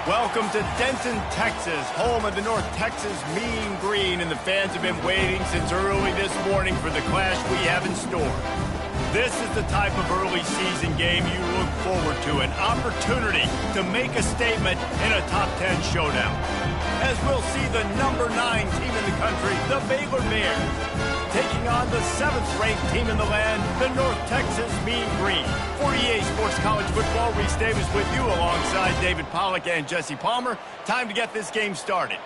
Welcome to Denton, Texas, home of the North Texas Mean Green, and the fans have been waiting since early this morning for the clash we have in store. This is the type of early season game you look forward to, an opportunity to make a statement in a top 10 showdown. As we'll see the number 9 team in the country, the Baylor Bears, taking on the 7th-ranked team in the land, the North Texas Mean Green. For EA Sports College Football, Reese Davis with you alongside David Pollack and Jesse Palmer. Time to get this game started.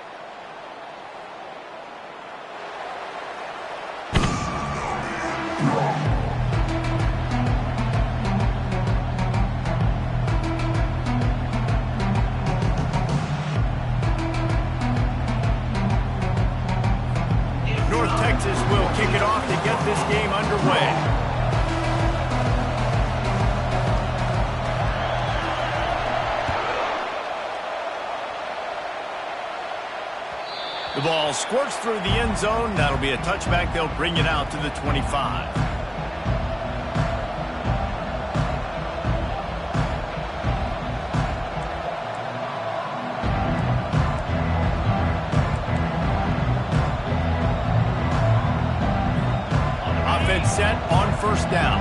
North Texas will kick it off to get this game underway. The ball squirts through the end zone. That'll be a touchback. They'll bring it out to the 25. Offense set on first down.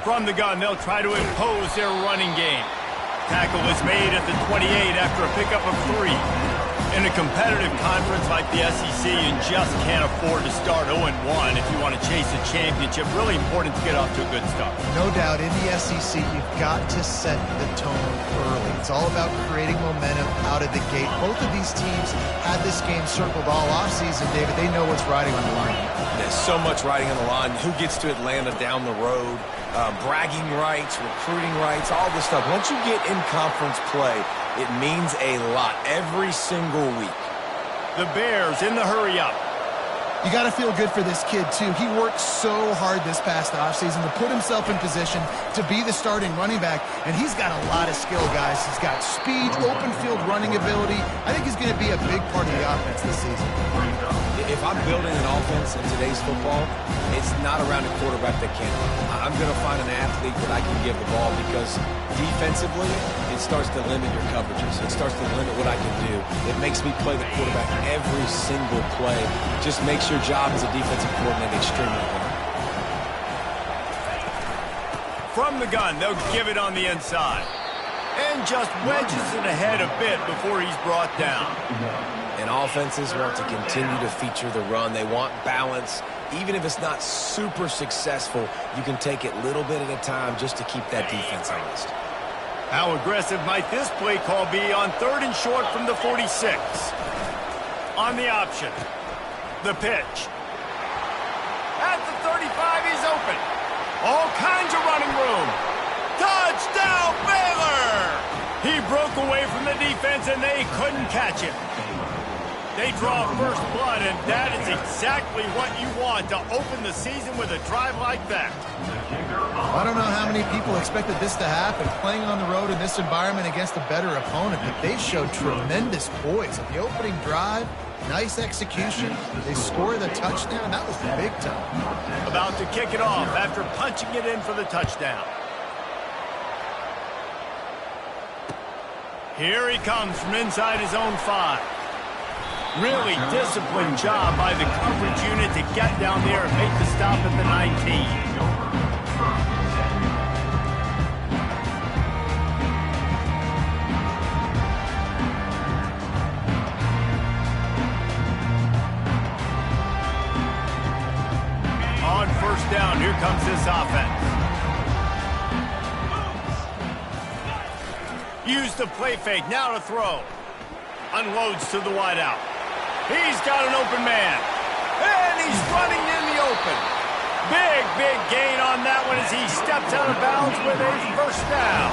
From the gun, they'll try to impose their running game. Tackle is made at the 28 after a pickup of 3. In a competitive conference like the SEC, you just can't afford to start 0-1 if you want to chase a championship. Really important to get off to a good start. No doubt, in the SEC, you've got to set the tone early. It's all about creating momentum out of the gate. Both of these teams had this game circled all offseason, David. They know what's riding on the line. There's so much riding on the line. Who gets to Atlanta down the road? Bragging rights, recruiting rights, all this stuff. Once you get in conference play, it means a lot every single week. The Bears in the hurry-up. You got to feel good for this kid, too. He worked so hard this past offseason to put himself in position to be the starting running back, and he's got a lot of skill, guys. He's got speed, open field running ability. I think he's going to be a big part of the offense this season. If I'm building an offense in today's football, it's not around a quarterback that can't run. I'm going to find an athlete that I can give the ball because defensively, it starts to limit your coverages. It starts to limit what I can do. It makes me play the quarterback every single play. Just makes your job as a defensive coordinator extremely hard. From the gun, they'll give it on the inside. And just wedges it ahead a bit before he's brought down. And offenses want to continue to feature the run. They want balance. Even if it's not super successful, you can take it little bit at a time just to keep that defense honest. How aggressive might this play call be on 3rd and short from the 46? On the option. The pitch. At the 35, he's open. All kinds of running room. Touchdown, Baylor! He broke away from the defense, and they couldn't catch him. They draw first blood, and that is exactly what you want to open the season with a drive like that. I don't know how many people expected this to happen, playing on the road in this environment against a better opponent, but they showed tremendous poise. At the opening drive, nice execution. They score the touchdown. That was big time. About to kick it off after punching it in for the touchdown. Here he comes from inside his own 5. Really disciplined job by the coverage unit to get down there and make the stop at the 19. On first down, here comes this offense. Use the play fake, now to throw. Unloads to the wideout. He's got an open man. And he's running in the open. Big gain on that one as he steps out of bounds with a first down.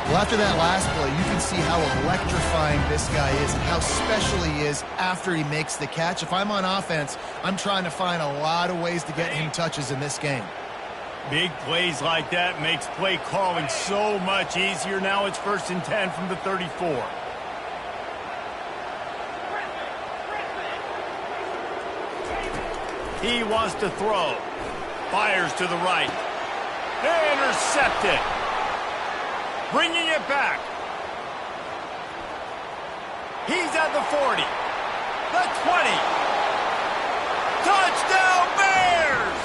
Well, after that last play, you can see how electrifying this guy is and how special he is after he makes the catch. If I'm on offense, I'm trying to find a lot of ways to get him touches in this game. Big plays like that makes play calling so much easier. Now it's 1st and 10 from the 34. He wants to throw. Fires to the right. Intercepted. Bringing it back. He's at the 40. The 20. Touchdown Bears!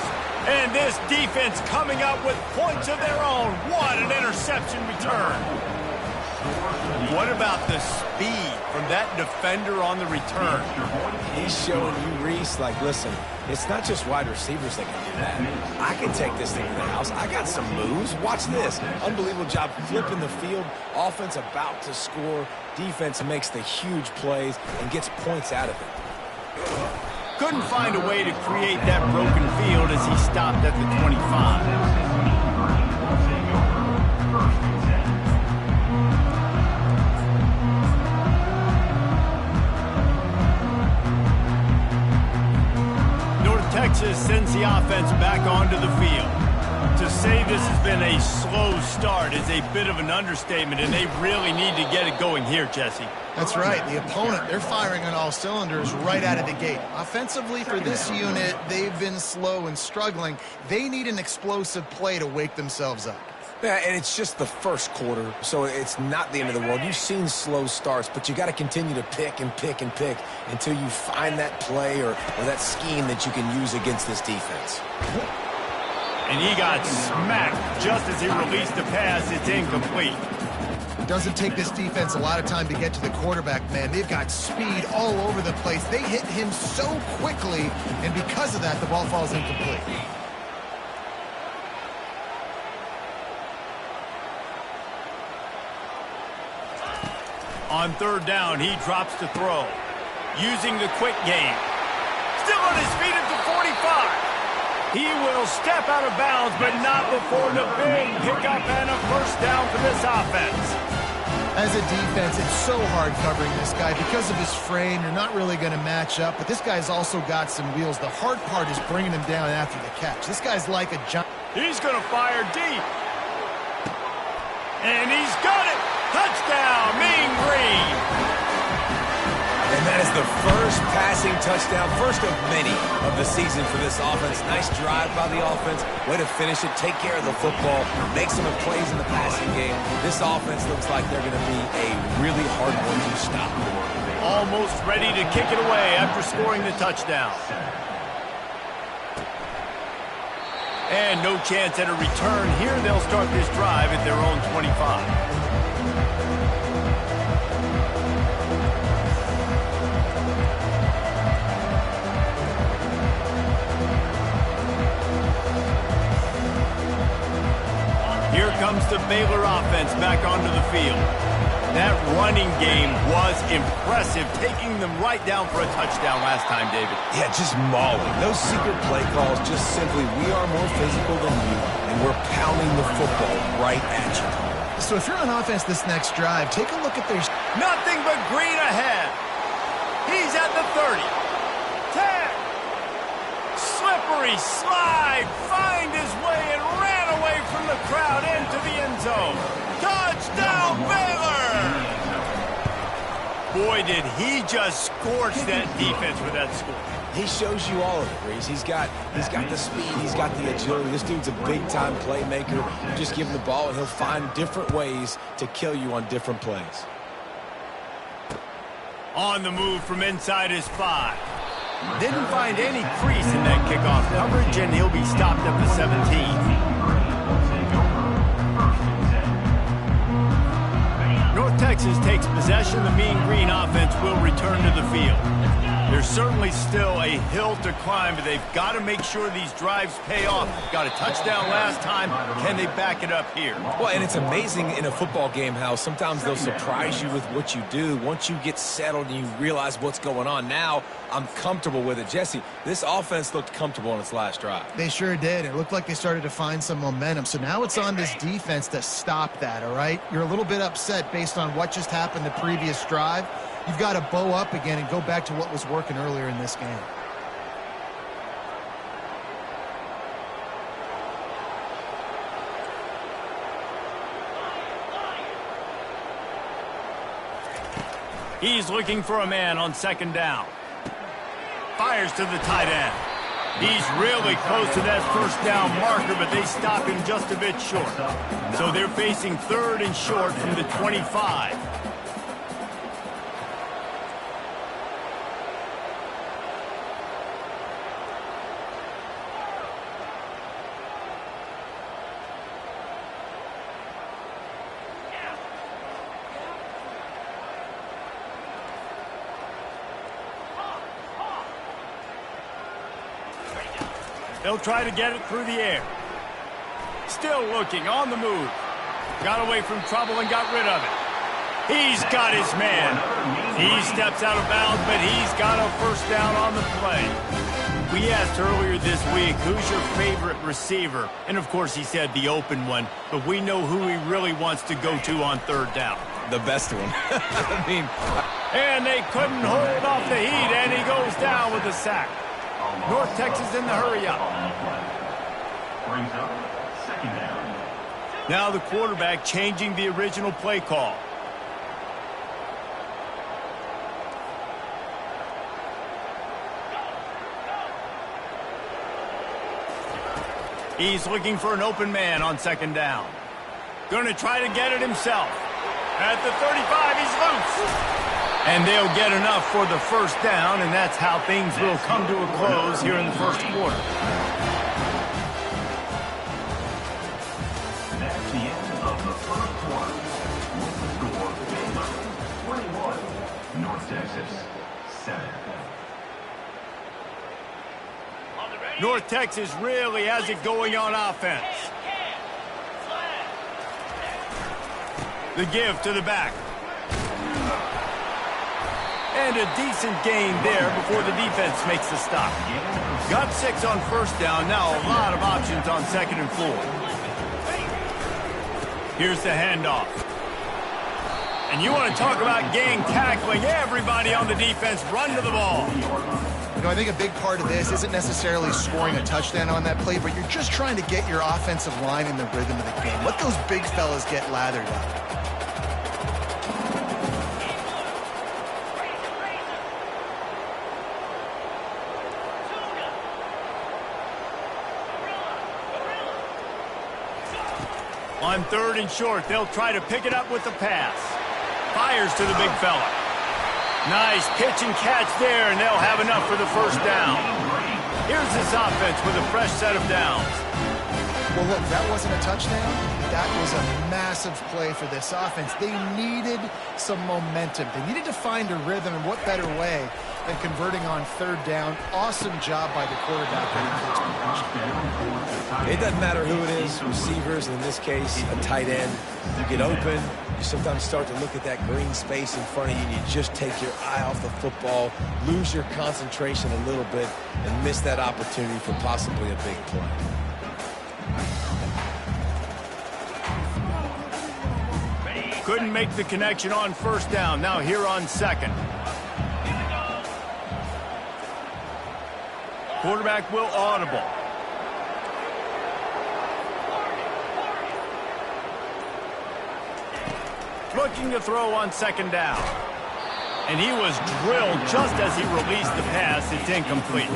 And this defense coming up with points of their own. What an interception return. What about the speed from that defender on the return? He's showing you, Reese, like, listen, it's not just wide receivers that can do that. I can take this thing to the house. I got some moves. Watch this. Unbelievable job flipping the field. Offense about to score. Defense makes the huge plays and gets points out of it. Couldn't find a way to create that broken field as he stopped at the 25. Texas sends the offense back onto the field. To say this has been a slow start is a bit of an understatement, and they really need to get it going here, Jesse. That's right. The opponent, they're firing on all cylinders right out of the gate. Offensively, for this unit, they've been slow and struggling. They need an explosive play to wake themselves up. Yeah, and it's just the first quarter, so it's not the end of the world. You've seen slow starts, but you got to continue to pick and pick and pick until you find that play or that scheme that you can use against this defense. And he got smacked just as he released the pass. It's incomplete. It doesn't take this defense a lot of time to get to the quarterback, man. They've got speed all over the place. They hit him so quickly, and because of that, the ball falls incomplete. On third down, he drops to throw. Using the quick game. Still on his feet at the 45. He will step out of bounds, but not before the big pickup and a first down for this offense. As a defense, it's so hard covering this guy. Because of his frame, you're not really going to match up, but this guy's also got some wheels. The hard part is bringing him down after the catch. This guy's like a giant. He's going to fire deep. And he's got it. Touchdown, Mean Green. And that is the first passing touchdown, first of many of the season for this offense. Nice drive by the offense. Way to finish it, take care of the football, make some plays in the passing game. This offense looks like they're going to be a really hard one to stop. Almost ready to kick it away after scoring the touchdown. And no chance at a return here. They'll start this drive at their own 25. Here comes the Baylor offense back onto the field. That running game was impressive, taking them right down for a touchdown last time, David. Yeah, just mauling. Those secret play calls, just simply, we are more physical than you, and we're pounding the football right at you. So if you're on offense this next drive, take a look at their... Nothing but green ahead. He's at the 30. 10. Slippery slide. Find his way and ran away from the crowd into the end zone. Touchdown, Baylor! Boy, did he just scorch that defense with that score. He shows you all of it, Reese. He's got the speed. He's got the agility. This dude's a big-time playmaker. You just give him the ball, and he'll find different ways to kill you on different plays. On the move from inside his 5. Didn't find any crease in that kickoff coverage, and he'll be stopped at the 17. North Texas takes possession. The Mean Green offense will return to the field. There's certainly still a hill to climb, but they've got to make sure these drives pay off. Got a touchdown last time. Can they back it up here? Well, and it's amazing in a football game how sometimes they'll surprise you with what you do. Once you get settled and you realize what's going on, now I'm comfortable with it. Jesse, this offense looked comfortable on its last drive. They sure did. It looked like they started to find some momentum. So now it's on this defense to stop that, all right? You're a little bit upset based on what just happened the previous drive. You've got to bow up again and go back to what was working earlier in this game. He's looking for a man on second down. Fires to the tight end. He's really close to that first down marker, but they stop him just a bit short. So they're facing 3rd and short from the 25. They'll try to get it through the air. Still looking, on the move. Got away from trouble and got rid of it. He's got his man. He steps out of bounds, but he's got a first down on the play. We asked earlier this week, who's your favorite receiver? And of course he said the open one, but we know who he really wants to go to on 3rd down. The best one. And they couldn't hold off the heat, and he goes down with a sack. North Texas in the hurry-up. Brings up 2nd down. Now the quarterback changing the original play call. He's looking for an open man on 2nd down. Going to try to get it himself. At the 35, he's loose. And they'll get enough for the first down, and that's how things will come to a close here in the first quarter. That's the end of the first quarter. With the score, Baylor 21, North Texas 7. North Texas really has it going on offense. The give to the back. And a decent gain there before the defense makes the stop. Got 6 on first down. Now a lot of options on 2nd and 4. Here's the handoff. And you want to talk about gang tackling. Everybody on the defense run to the ball. You know, I think a big part of this isn't necessarily scoring a touchdown on that play, but you're just trying to get your offensive line in the rhythm of the game. Let those big fellas get lathered up. On 3rd and short, they'll try to pick it up with the pass. Fires to the big fella. Nice pitch and catch there, and they'll have enough for the first down. Here's this offense with a fresh set of downs. Well, look, that wasn't a touchdown. That was a massive play for this offense. They needed some momentum. They needed to find a rhythm, and what better way than converting on 3rd down. Awesome job by the quarterback. It doesn't matter who it is, receivers, in this case, a tight end. You get open, you sometimes start to look at that green space in front of you, and you just take your eye off the football, lose your concentration a little bit, and miss that opportunity for possibly a big play. Couldn't make the connection on first down. Now here on 2nd. Quarterback will audible. Looking to throw on 2nd down. And he was drilled just as he released the pass. It's incomplete.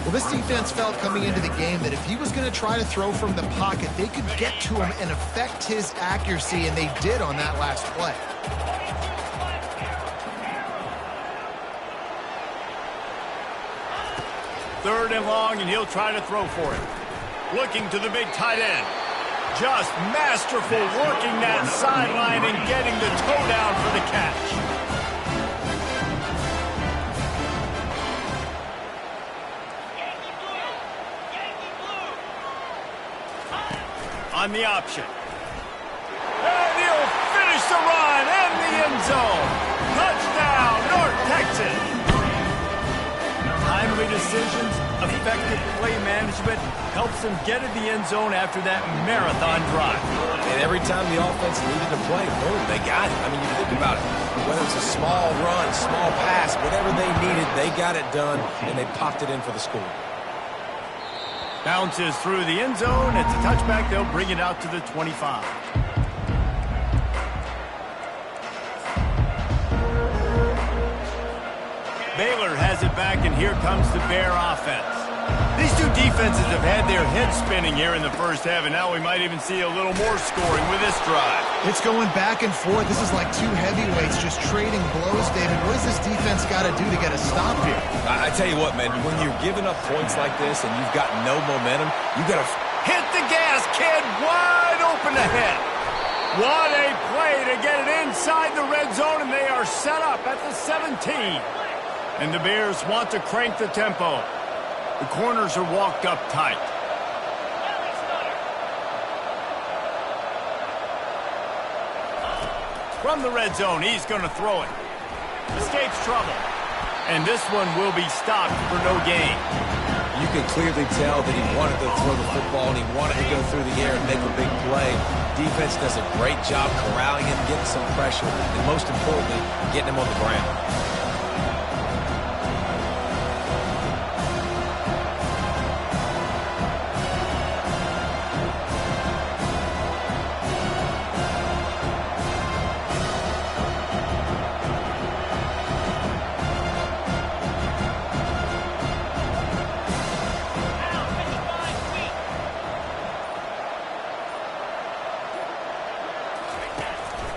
Well, this defense felt coming into the game that if he was going to try to throw from the pocket, they could get to him and affect his accuracy, and they did on that last play. Third and long, and he'll try to throw for it. Looking to the big tight end. Just masterful working that sideline and getting the toe down for the catch. On the option. And he'll finish the run in the end zone. Touchdown, North Texas. Timely decisions, effective play management helps them get in the end zone after that marathon drive. And every time the offense needed to play, boom, they got it. I mean, you think about it. Whether it's a small run, small pass, whatever they needed, they got it done, and they popped it in for the score. Bounces through the end zone. It's a touchback. They'll bring it out to the 25. Baylor has it back, and here comes the Bear offense. These two defenses have had their heads spinning here in the first half, and now we might even see a little more scoring with this drive. It's going back and forth. This is like two heavyweights just trading blows, David. What does this defense got to do to get a stop here? I tell you what, man, when you're giving up points like this and you've got no momentum, you got to hit the gas, kid. Wide open ahead. What a play to get it inside the red zone, and they are set up at the 17. And the Bears want to crank the tempo. The corners are walked up tight. From the red zone, he's going to throw it. Escapes trouble. And this one will be stopped for no gain. You could clearly tell that he wanted to throw the football and he wanted to go through the air and make a big play. Defense does a great job corralling him, getting some pressure, and most importantly, getting him on the ground.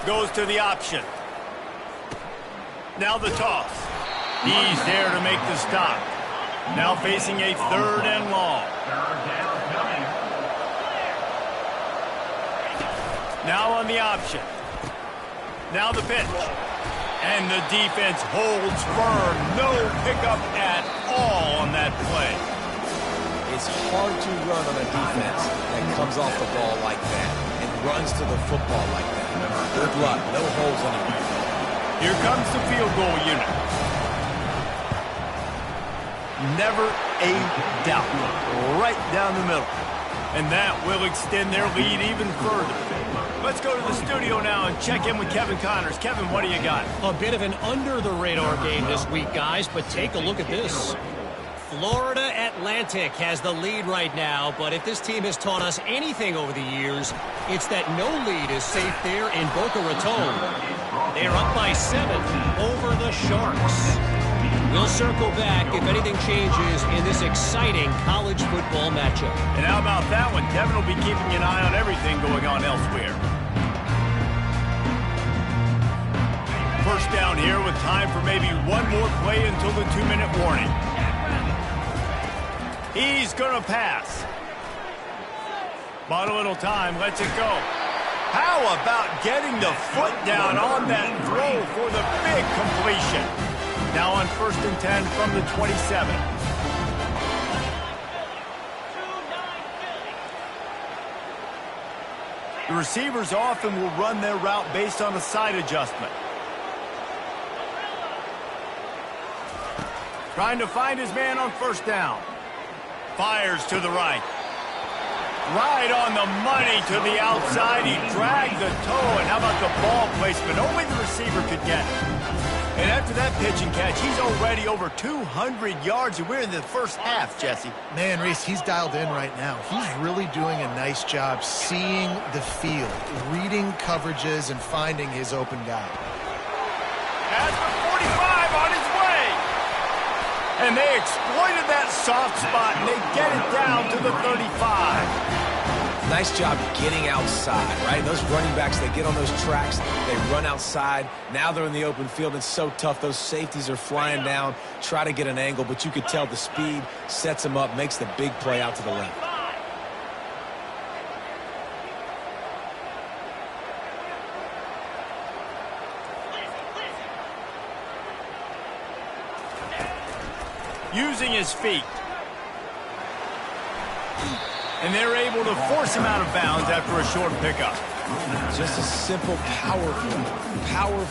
Goes to the option. Now the toss. He's there to make the stop. Now facing a 3rd and long. Now on the option. Now the pitch. And the defense holds firm. No pickup at all on that play. It's hard to run on a defense that comes off the ball like that and runs to the football like that. Good luck. No holes anywhere. Here comes the field goal unit. Never a doubt. Right down the middle. And that will extend their lead even further. Let's go to the studio now and check in with Kevin Connors. Kevin, what do you got? A bit of an under-the-radar game this week, guys, but take a look at this. Florida Atlantic has the lead right now, but if this team has taught us anything over the years, it's that no lead is safe there in Boca Raton. They're up by 7 over the Sharks. We'll circle back if anything changes in this exciting college football matchup. And how about that one? Kevin will be keeping an eye on everything going on elsewhere. First down here with time for maybe one more play until the 2-minute warning. He's going to pass. Bought a little time. Lets it go. How about getting the foot down on that throw for the big completion? Now on 1st and 10 from the 27. The receivers often will run their route based on a side adjustment. Trying to find his man on 1st down. Fires to the right. Right on the money to the outside. He dragged the toe. And how about the ball placement? Only the receiver could get it. And after that pitch and catch, he's already over 200 yards. And we're in the first half, Jesse. Man, Reese, he's dialed in right now. He's really doing a nice job seeing the field, reading coverages, and finding his open guy. Has the 45 on his way. And they exploited that soft spot, and they get it down to the 35. Nice job getting outside, right? Those running backs, they get on those tracks, they run outside. Now they're in the open field. It's so tough. Those safeties are flying down, try to get an angle, but you could tell the speed sets them up, makes the big play out to the left. Using his feet. And they're able to force him out of bounds after a short pickup. Just a simple power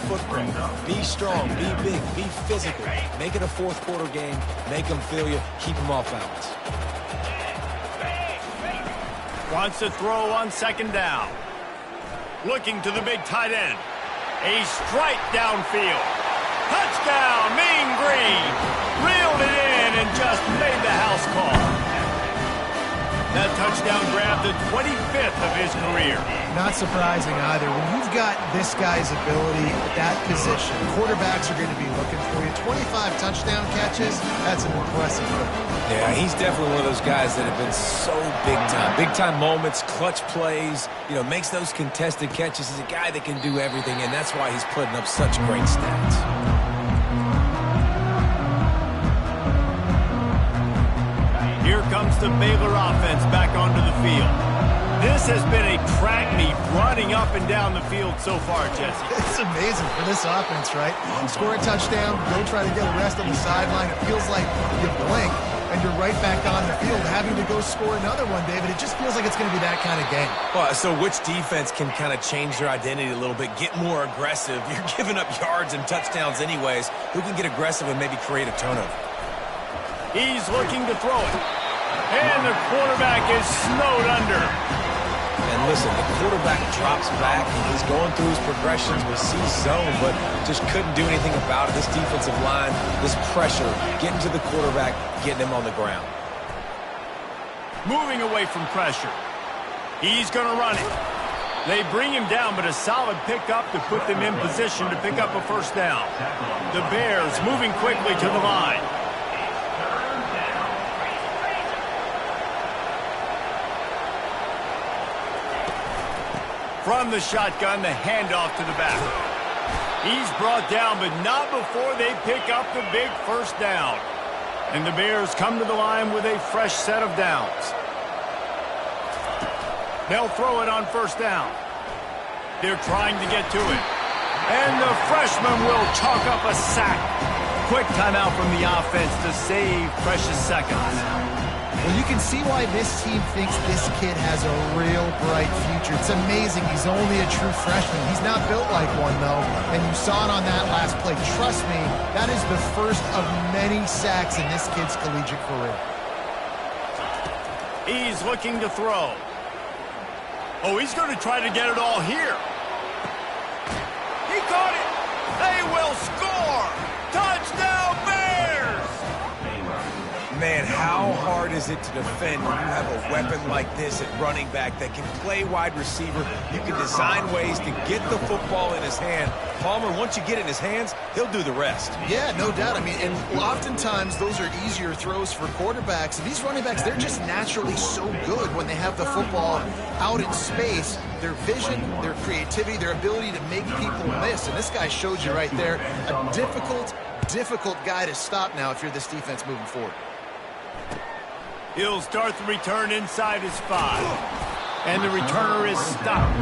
football. Be strong, be big, be physical. Make it a 4th quarter game. Make them feel you. Keep them off balance. Wants to throw on 2nd down. Looking to the big tight end. A strike downfield. Touchdown, Mean Green. Reeled it in and just made the house call. That touchdown grabbed the 25th of his career. Not surprising either. When you've got this guy's ability at that position, quarterbacks are going to be looking for you. 25 touchdown catches, that's an impressive thing. Yeah, he's definitely one of those guys that have been so big time. Big time moments, clutch plays, makes those contested catches. He's a guy that can do everything, and that's why he's putting up such great stats. Here comes the Baylor offense back onto the field. This has been a track meet running up and down the field so far, Jesse. It's amazing for this offense, right? Score a touchdown, go try to get a rest on the sideline. It feels like you blink and you're right back on the field having to go score another one, David. It just feels like it's going to be that kind of game. Well, so which defense can kind of change their identity a little bit, get more aggressive? You're giving up yards and touchdowns anyways. Who can get aggressive and maybe create a turnover? He's looking to throw it. And the quarterback is snowed under. And listen, the quarterback drops back, and he's going through his progressions with C zone, but just couldn't do anything about it. This defensive line, this pressure, getting to the quarterback, getting him on the ground. Moving away from pressure. He's going to run it. They bring him down, but a solid pickup to put them in position to pick up a first down. The Bears moving quickly to the line. From the shotgun, the handoff to the back. He's brought down, but not before they pick up the big first down. And the Bears come to the line with a fresh set of downs. They'll throw it on first down. They're trying to get to it. And the freshman will chalk up a sack. Quick timeout from the offense to save precious seconds. Well, you can see why this team thinks this kid has a real bright future. It's amazing he's only a true freshman. He's not built like one, though, and you saw it on that last play. Trust me, that is the first of many sacks in this kid's collegiate career. He's looking to throw. Oh, he's going to try to get it all here. He caught it. They will score. Touchdown, Bears! Man, how hard is it to defend when you have a weapon like this at running back that can play wide receiver? You can design ways to get the football in his hand. Palmer, once you get it in his hands, he'll do the rest. Yeah, no doubt. I mean, and oftentimes those are easier throws for quarterbacks. And these running backs, they're just naturally so good when they have the football out in space. Their vision, their creativity, their ability to make people miss. And this guy showed you right there, a difficult guy to stop now if you're this defense moving forward. He'll start the return inside his 5. And the returner is stopped.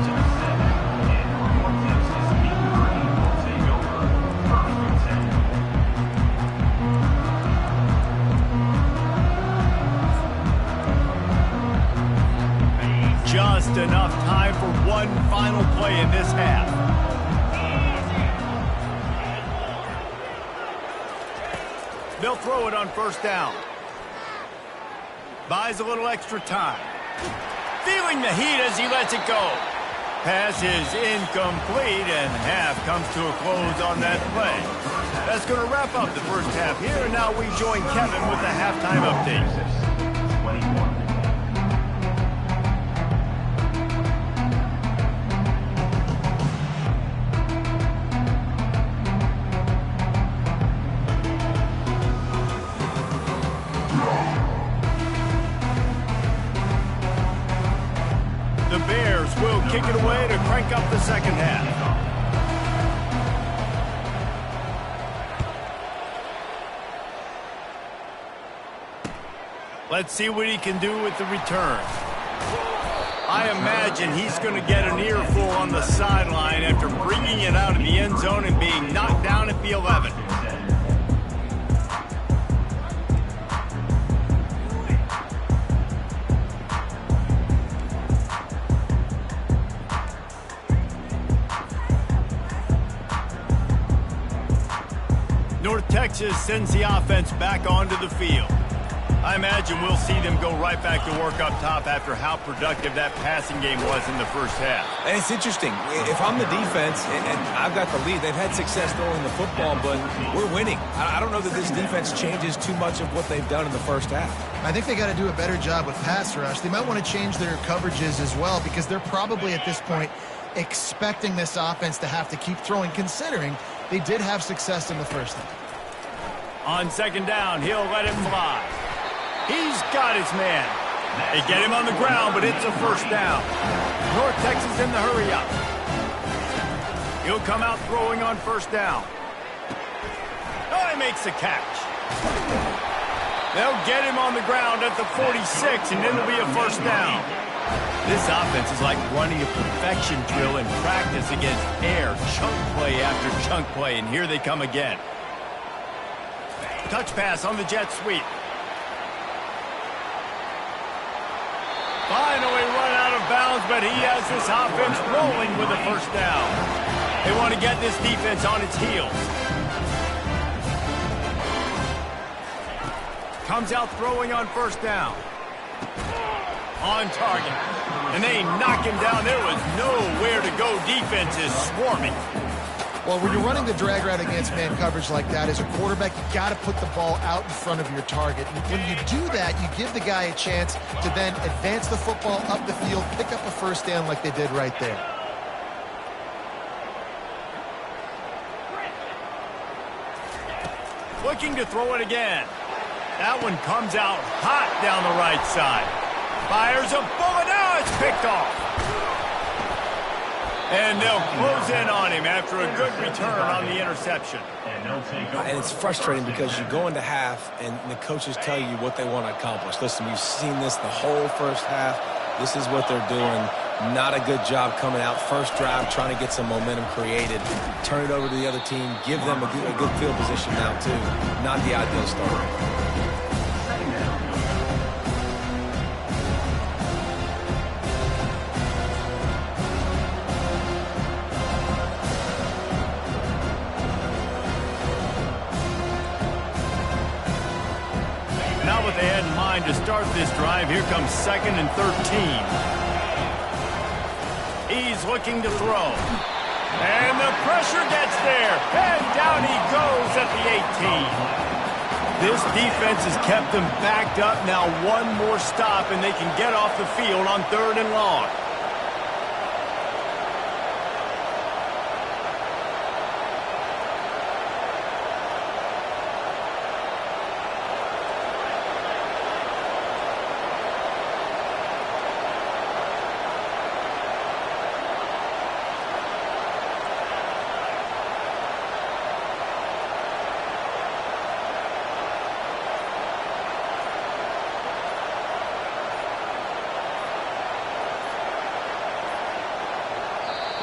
Just enough time for one final play in this half. They'll throw it on first down. Buys a little extra time. Feeling the heat as he lets it go. Pass is incomplete, and half comes to a close on that play. That's going to wrap up the first half here, and now we join Kevin with the halftime update. 21. The Bears will kick it away to crank up the second half. Let's see what he can do with the return. I imagine he's going to get an earful on the sideline after bringing it out of the end zone and being knocked down at the 11. North Texas sends the offense back onto the field. I imagine we'll see them go right back to work up top after how productive that passing game was in the first half. And it's interesting. If I'm the defense and I've got the lead, they've had success throwing the football, but we're winning. I don't know that this defense changes too much of what they've done in the first half. I think they got to do a better job with pass rush. They might want to change their coverages as well because they're probably at this point expecting this offense to have to keep throwing, considering they did have success in the first half. On second down, he'll let it fly. He's got his man. They get him on the ground, but it's a first down. North Texas in the hurry up. He'll come out throwing on first down. Oh, he makes the catch. They'll get him on the ground at the 46, and it'll be a first down. This offense is like running a perfection drill in practice against air, chunk play after chunk play, and here they come again. Touch pass on the jet sweep. Finally run out of bounds, but he has this offense rolling with a first down. They want to get this defense on its heels. Comes out throwing on first down. On target. And they knock him down. There was nowhere to go. Defense is swarming. Well, when you're running the drag route against man coverage like that, as a quarterback, you got to put the ball out in front of your target. And when you do that, you give the guy a chance to then advance the football up the field, pick up a first down like they did right there. Looking to throw it again. That one comes out hot down the right side. Fires a bullet. Now it's picked off. And they'll close in on him after a good return on the interception. And it's frustrating because you go into half and the coaches tell you what they want to accomplish. Listen, we've seen this the whole first half. This is what they're doing. Not a good job coming out. First drive, trying to get some momentum created. Turn it over to the other team. Give them a good field position now, too. Not the ideal start. Not what they had in mind to start this drive. Here comes 2nd and 13. He's looking to throw. And the pressure gets there. And down he goes at the 18. This defense has kept them backed up. Now one more stop and they can get off the field on 3rd and long.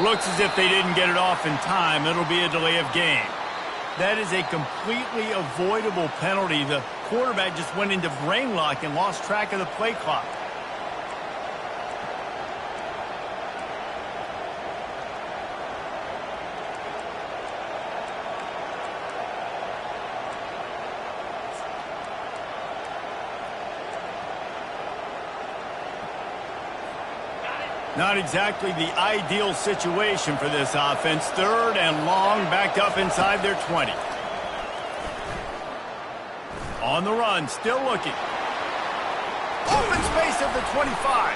Looks as if they didn't get it off in time. It'll be a delay of game. That is a completely avoidable penalty. The quarterback just went into brain lock and lost track of the play clock. Not exactly the ideal situation for this offense. 3rd and long, backed up inside their 20. On the run, still looking. Open space at the 25.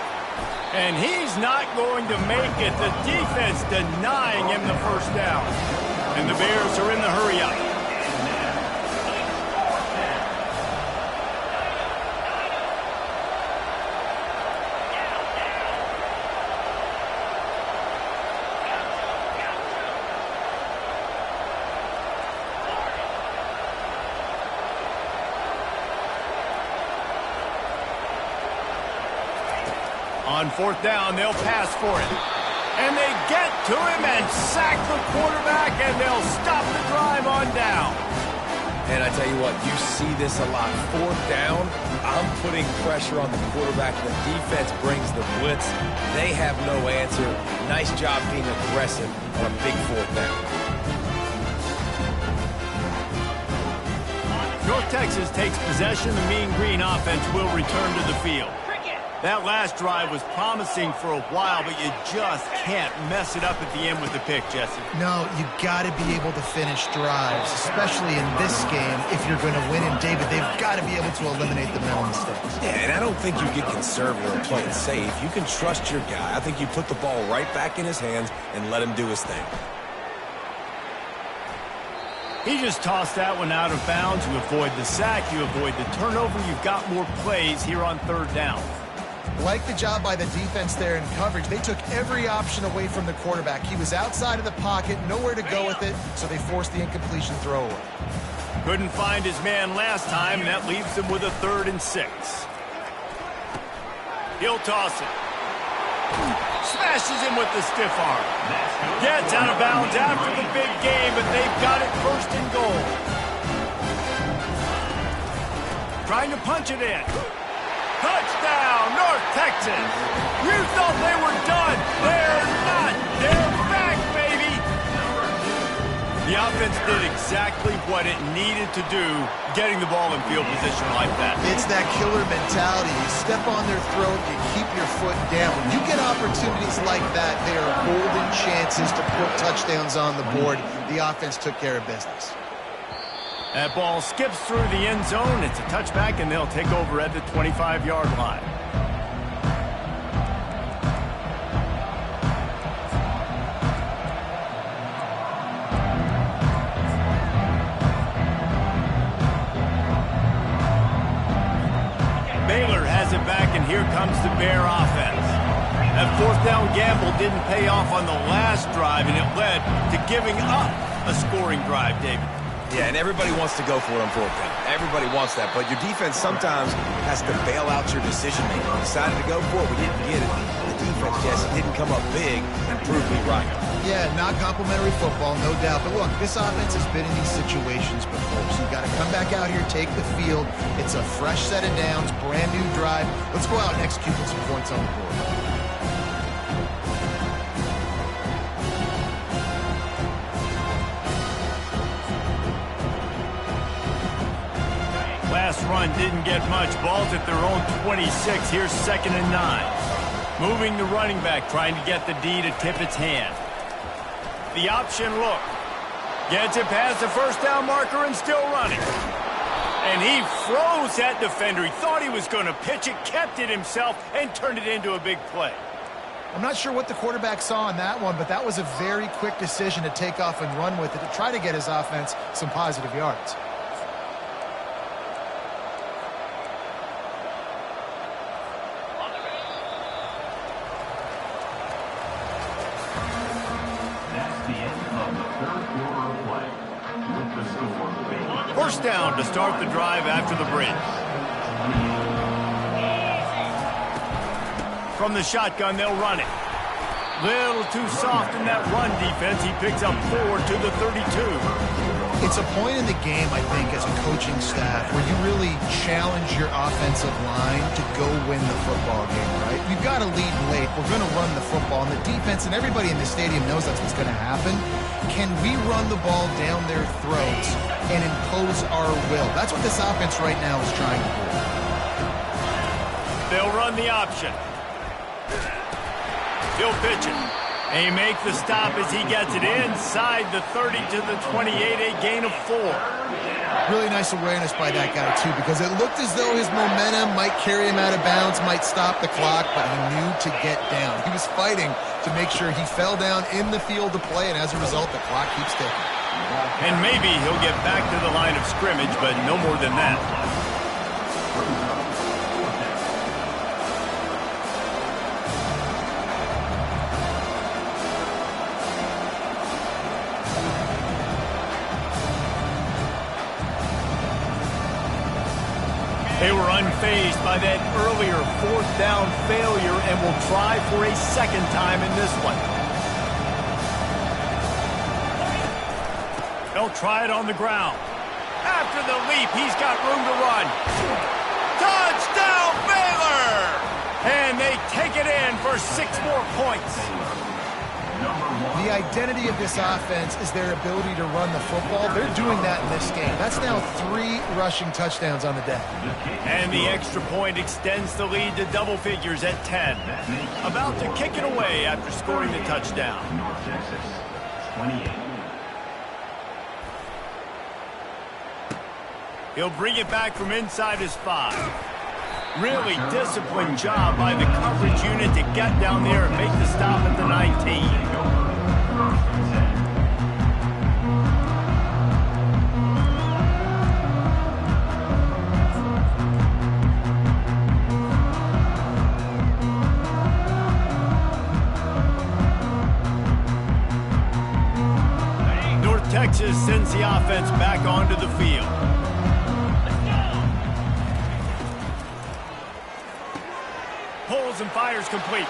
And he's not going to make it. The defense denying him the first down. And the Bears are in the hurry up. On 4th down, they'll pass for it. And they get to him and sack the quarterback, and they'll stop the drive on down. And I tell you what, you see this a lot. 4th down, I'm putting pressure on the quarterback. The defense brings the blitz. They have no answer. Nice job being aggressive on a big 4th down. North Texas takes possession, the Mean Green offense will return to the field. That last drive was promising for a while, but you just can't mess it up at the end with the pick, Jesse. No, you got to be able to finish drives, especially in this game. If you're going to win, and David, they've got to be able to eliminate the mental mistakes. Yeah, and I don't think you get conservative or play it safe. You can trust your guy. I think you put the ball right back in his hands and let him do his thing. He just tossed that one out of bounds. You avoid the sack, you avoid the turnover. You've got more plays here on third down. Like the job by the defense there in coverage. They took every option away from the quarterback. He was outside of the pocket, nowhere to go with it, so they forced the incompletion throwaway. Couldn't find his man last time, and that leaves him with a 3rd and 6. He'll toss it. Smashes him with the stiff arm. Gets out of bounds after the big game, but they've got it 1st and goal. Trying to punch it in. Touchdown, North Texas. You thought they were done. They're not. They're back, baby. The offense did exactly what it needed to do, getting the ball in field position like that. It's that killer mentality. You step on their throat, you keep your foot down. When you get opportunities like that, they are golden chances to put touchdowns on the board. The offense took care of business. That ball skips through the end zone. It's a touchback, and they'll take over at the 25-yard line. Baylor has it back, and here comes the Bear offense. That 4th down gamble didn't pay off on the last drive, and it led to giving up a scoring drive, David. Yeah, and everybody wants to go for it on 4th down. Everybody wants that, but your defense sometimes has to bail out your decision-making. We decided to go for it. We didn't get it. The defense, Jesse, didn't come up big and prove me right. Yeah, not complimentary football, no doubt. But look, this offense has been in these situations before, so you've got to come back out here, take the field. It's a fresh set of downs, brand new drive. Let's go out and execute with some points on the board. Last run didn't get much. Ball's at their own 26. Here's 2nd and 9. Moving the running back, trying to get the D to tip its hand. The option look. Gets it past the 1st down marker and still running. And he froze that defender. He thought he was going to pitch it, kept it himself, and turned it into a big play. I'm not sure what the quarterback saw on that one, but that was a very quick decision to take off and run with it to try to get his offense some positive yards. First down to start the drive after the bridge. From the shotgun, they'll run it. Little too soft in that run defense. He picks up 4 to the 32. It's a point in the game, I think, as a coaching staff where you really challenge your offensive line to go win the football game, right? We've got to lead late. We're going to run the football. And the defense and everybody in the stadium knows that's what's going to happen. Can we run the ball down their throats and impose our will? That's what this offense right now is trying to do. They'll run the option. Still pitching. They make the stop as he gets it inside the 30 to the 28, a gain of 4. Really nice awareness by that guy, too, because it looked as though his momentum might carry him out of bounds, might stop the clock, but he knew to get down. He was fighting to make sure he fell down in the field to play, and as a result, the clock keeps ticking. And maybe he'll get back to the line of scrimmage, but no more than that. They were unfazed by that earlier 4th down failure and will try for a 2nd time in this one. They'll try it on the ground. After the leap, he's got room to run. Touchdown, Baylor! And they take it in for 6 more points. Number 1. The identity of this offense is their ability to run the football. They're doing that in this game. That's now 3 rushing touchdowns on the day. And the extra point extends the lead to double figures at 10. About to kick it away after scoring the touchdown. North Texas, 28. He'll bring it back from inside his 5. Really disciplined job by the coverage unit to get down there and make the stop at the 19. North Texas sends the offense back onto the field. Pulls and fires complete.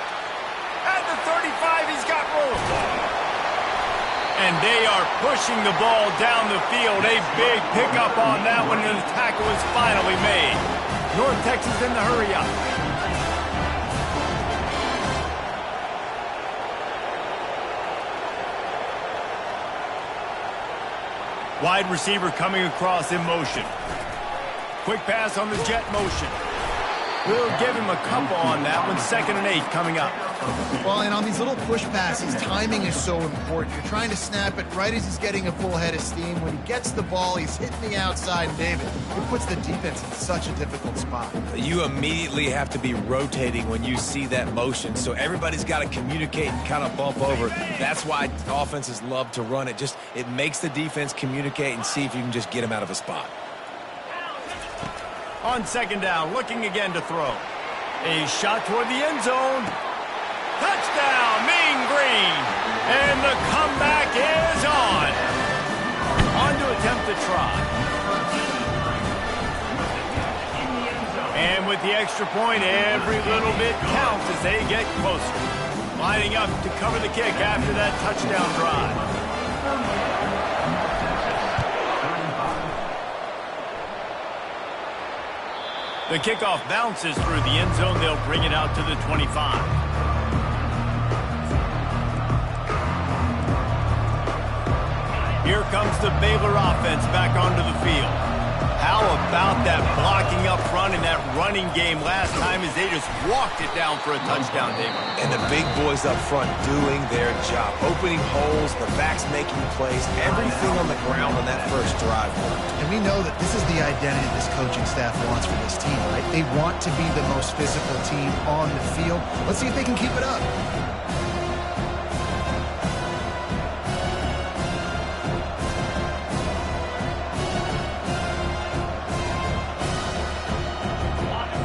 At the 35, he's got room. And they are pushing the ball down the field. A big pickup on that one, and the tackle is finally made. North Texas in the hurry up. Wide receiver coming across in motion. Quick pass on the jet motion. We'll give him a couple on that one. 2nd and 8 coming up. Well, and on these little push passes, timing is so important. You're trying to snap it right as he's getting a full head of steam. When he gets the ball, he's hitting the outside, and David, it puts the defense in such a difficult spot. You immediately have to be rotating when you see that motion, so everybody's got to communicate and kind of bump over. That's why offenses love to run it. It makes the defense communicate and see if you can just get him out of a spot. On 2nd down, looking again to throw. A shot toward the end zone. Touchdown, Mean Green. And the comeback is on. On to attempt the try. And with the extra point, every little bit counts as they get closer. Lining up to cover the kick after that touchdown drive. The kickoff bounces through the end zone. They'll bring it out to the 25. Here comes the Baylor offense back onto the field. How about that blocking up front in that running game last time as they just walked it down for a touchdown, David? And the big boys up front doing their job. Opening holes, the backs making plays, everything on the ground on that first drive. And we know that this is the identity this coaching staff wants for this team, right? They want to be the most physical team on the field. Let's see if they can keep it up.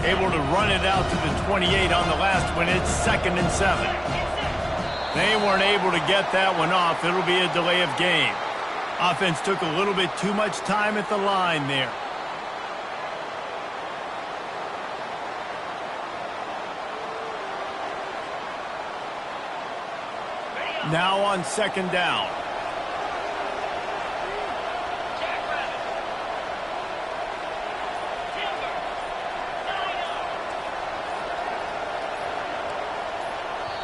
Able to run it out to the 28 on the last one. It's 2nd and 7. They weren't able to get that one off. It'll be a delay of game. Offense took a little bit too much time at the line there. Now on 2nd down.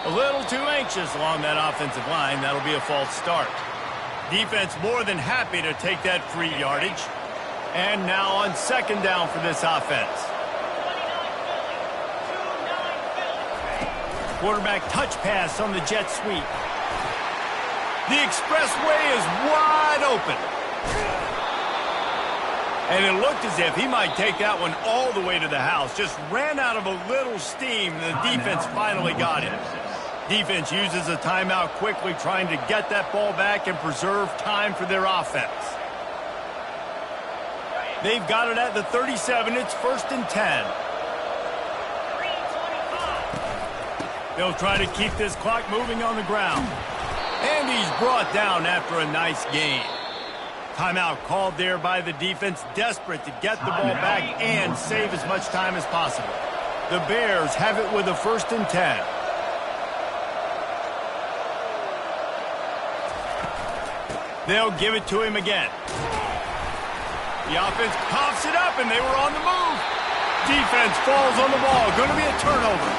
A little too anxious along that offensive line. That'll be a false start. Defense more than happy to take that free yardage. And now on 2nd down for this offense. Quarterback touch pass on the jet sweep. The expressway is wide open. And it looked as if he might take that one all the way to the house. Just ran out of a little steam. The defense finally got him. Defense uses a timeout quickly, trying to get that ball back and preserve time for their offense. They've got it at the 37. It's 1st and 10. They'll try to keep this clock moving on the ground. And he's brought down after a nice gain. Timeout called there by the defense, desperate to get the ball back and save as much time as possible. The Bears have it with a 1st and 10. They'll give it to him again. The offense coughs it up, and they were on the move. Defense falls on the ball. Going to be a turnover.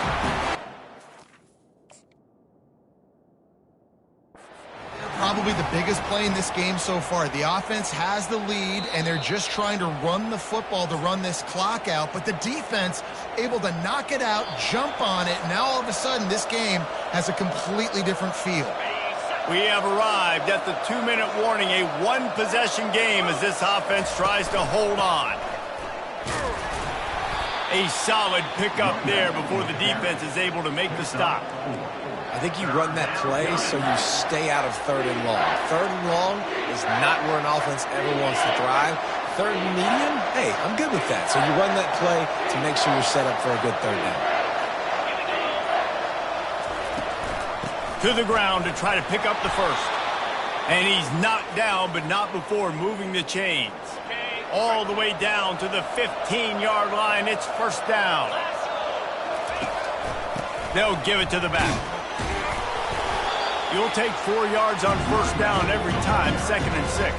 biggest play in this game so far. The offense has the lead, and they're just trying to run the football to run this clock out, but the defense able to knock it out, jump on it. Now all of a sudden this game has a completely different feel. We have arrived at the 2-minute warning, a one-possession game as this offense tries to hold on. A solid pickup there before the defense is able to make the stop. I think you run that play so you stay out of 3rd and long. 3rd and long is not where an offense ever wants to thrive. 3rd and medium, hey, I'm good with that. So you run that play to make sure you're set up for a good 3rd down. To the ground to try to pick up the first. And he's knocked down, but not before moving the chains. All the way down to the 15-yard line. It's first down. They'll give it to the back. You'll take 4 yards on first down every time, 2nd and 6.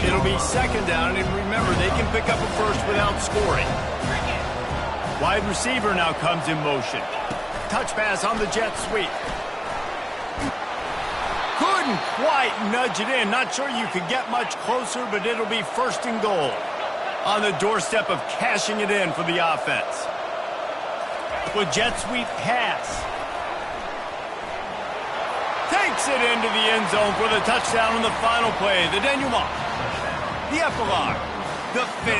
It'll be 2nd down, and remember, they can pick up a first without scoring. Wide receiver now comes in motion. Touch pass on the jet sweep. Couldn't quite nudge it in. Not sure you could get much closer, but it'll be 1st and goal. On the doorstep of cashing it in for the offense. With jet sweep pass. Takes it into the end zone for the touchdown on the final play. The denouement. The epilogue. The finish.